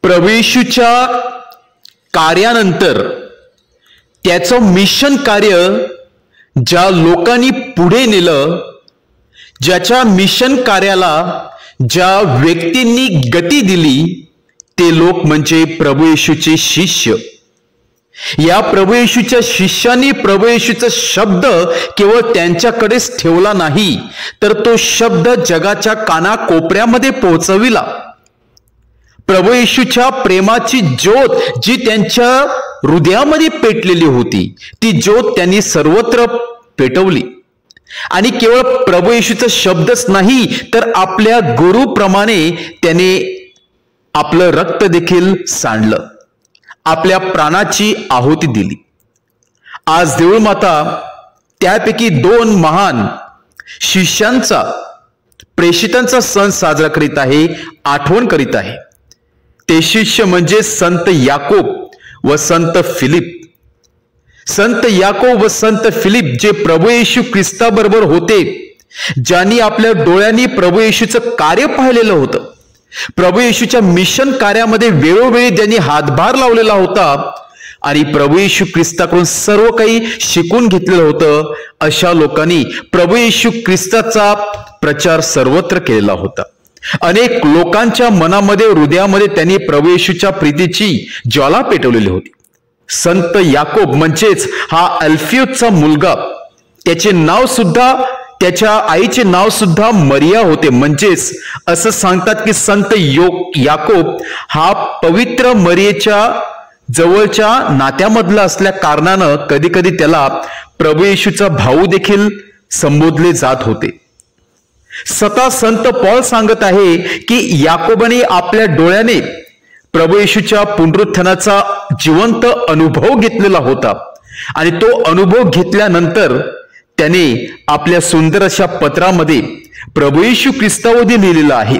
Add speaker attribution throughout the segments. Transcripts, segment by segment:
Speaker 1: प्रभू येशूच्या कार्यानंतर त्याचं मिशन कार्य ज्या लोकांनी पुढे नेलं, ज्याच्या मिशन कार्याला ज्या व्यक्तींनी गती दिली, ते लोक म्हणजे प्रभू येशूचे शिष्य. या प्रभू येशूच्या शिष्यांनी प्रभू येशूचा शब्द केवळ त्यांच्याकडेच ठेवला नाही, तर तो शब्द जगाच्या कानाकोपऱ्यामध्ये पोहोचविला. प्रभू येशूच्या प्रेमाची ज्योत जी त्यांच्या हृदयामध्ये पेटलेली होती, ती ज्योत त्यांनी सर्वत्र पेटवली. आणि केवळ प्रभू येशूचा शब्दच नाही, तर आपल्या गुरुप्रमाणे त्याने आपलं रक्त देखील सांडलं, आपल्या प्राणाची आहुती दिली. आज देऊळ माता त्यापैकी 2 महान शिष्यांचा, प्रेषितांचा सण साजरा करीत आहे, आठवण करीत आहे. ते शिष्य म्हणजे संत याकोब व संत फिलिप. संत याकोब व संत फिलिप जे प्रभू येशू ख्रिस्ताबरोबर होते, ज्यांनी आपल्या डोळ्यांनी प्रभू येशूचं कार्य पाहिलेलं होतं, प्रभू येशूच्या मिशन कार्यामध्ये वेळोवेळी त्यांनी हातभार लावलेला होता आणि प्रभू येशू ख्रिस्ताकडून सर्व काही शिकून घेतलेलं होतं, अशा लोकांनी प्रभू येशू ख्रिस्ताचा प्रचार सर्वत्र केलेला होता. अनेक लोकांच्या मनामध्ये, हृदयामध्ये त्यांनी प्रभू येशूच्या प्रीतीची ज्वाला पेटवलेली होती. संत याकोब म्हणजेच हा अल्फियोचा मुलगा, त्याचे नाव सुद्धा, त्याच्या आईचे नाव सुद्धा मरिया होते. म्हणजेच असं सांगतात की संत याकोब हा पवित्र मरियेच्या जवळच्या नात्यामधला असल्या कारणानं कधी कधी त्याला प्रभू येशूचा भाऊ देखील संबोधले जात होते. स्वतः संत पौल सांगत आहे की याकोबाने आपल्या डोळ्याने प्रभू येशूच्या पुनरुत्थानाचा जिवंत अनुभव घेतलेला होता आणि तो अनुभव घेतल्यानंतर त्याने आपल्या सुंदर अशा पत्रामध्ये प्रभू येशू ख्रिस्तावधी लिहिलेलं आहे,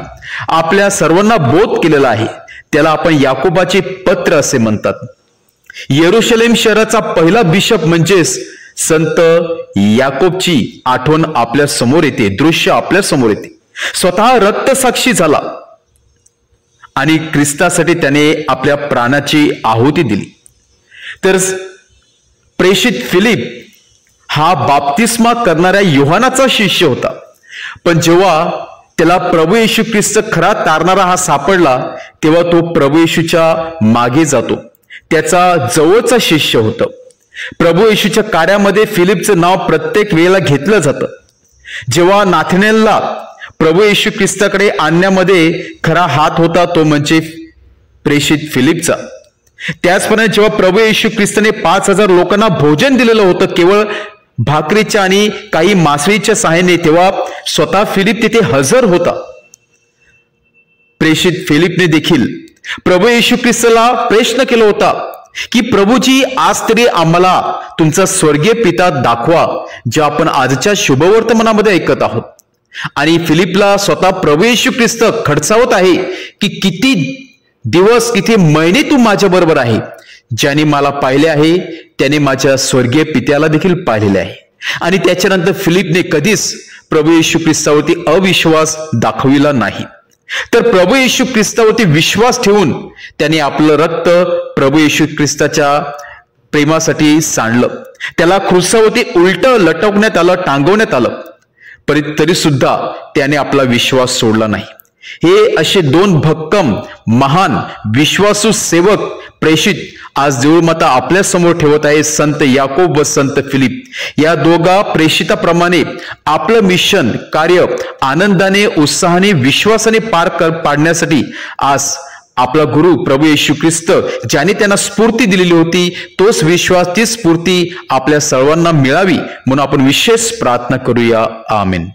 Speaker 1: आपल्या सर्वांना बोध केलेला आहे. त्याला आपण याकोबाचे पत्र असे म्हणतात. येरुशलेम शहराचा पहिला बिशप म्हणजेच संत याकोबची आठवण आपल्या समोर येते, दृश्य आपल्या समोर येते. स्वतः रक्तसाक्षी झाला आणि ख्रिस्तासाठी त्याने आपल्या प्राणाची आहुती दिली. तर प्रेषित फिलिप हा बाप्तिस्मा करणाऱ्या योहानाचा शिष्य होता, पण जेव्हा त्याला प्रभू येशू ख्रिस्त खरा तारणारा हा सापडला, तेव्हा तो प्रभू येशूच्या मागे जातो. त्याचा जवळचा शिष्य होता. प्रभू येशूच्या कार्यामध्ये फिलिपचं नाव प्रत्येक वेळेला घेतलं जातं. जेव्हा नाथानेलला प्रभू येशू ख्रिस्ताकडे आणण्यामध्ये खरा हात होता, तो म्हणजे प्रेषित फिलिपचा. त्याचप्रमाणे जेव्हा प्रभू येशू ख्रिस्ताने 5000 लोकांना भोजन दिलेलं होतं केवळ भाकरीच्या आणि काही मासळीच्या सहाय्याने, तेव्हा स्वतः फिलिप तिथे हजर होता. प्रेषित फिलिपने देखील प्रभू येशू ख्रिस्ताला प्रश्न केला होता की प्रभूजी, आज तरी आम्हाला तुमचा स्वर्गीय पिता दाखवा, जे आपण आजच्या शुभवर्तमानामध्ये ऐकत आहोत. आणि फिलिपला स्वतः प्रभू येशू ख्रिस्त खडसावत आहे की किती दिवस, किती महिने तू माझ्या बरोबर आहे. ज्याने मला पाहिले आहे त्याने माझ्या स्वर्गीय पित्याला देखील पाहिलेले आहे. आणि त्याच्यानंतर फिलिपने कधीच प्रभू येशू ख्रिस्तावरती अविश्वास दाखविला नाही. तर प्रभू येशू ख्रिस्तावरती विश्वास ठेवून त्याने आपलं रक्त प्रभू येशू ख्रिस्ताच्या प्रेमासाठी सांडलं. त्याला क्रूसावरती उलट लटकवण्यात आलं, टांगवण्यात आलं, पण तरी सुद्धा त्याने आपला विश्वास सोडला नाही. हे असे 2 भक्कम, महान, विश्वासू सेवक, प्रेषित आज देऊळ माता आपल्या समोर ठेवत आहे, संत याकोब व संत फिलिप. या दोघा प्रेषिताप्रमाणे आपलं मिशन कार्य आनंदाने, उत्साहाने, विश्वासाने पार पाडण्यासाठी आज आपला गुरु प्रभू येशू ख्रिस्त ज्याने त्यांना स्फूर्ती दिलेली होती, तोच विश्वास, ती स्फूर्ती आपल्या सर्वांना मिळावी म्हणून आपण विशेष प्रार्थना करूया. आमेन.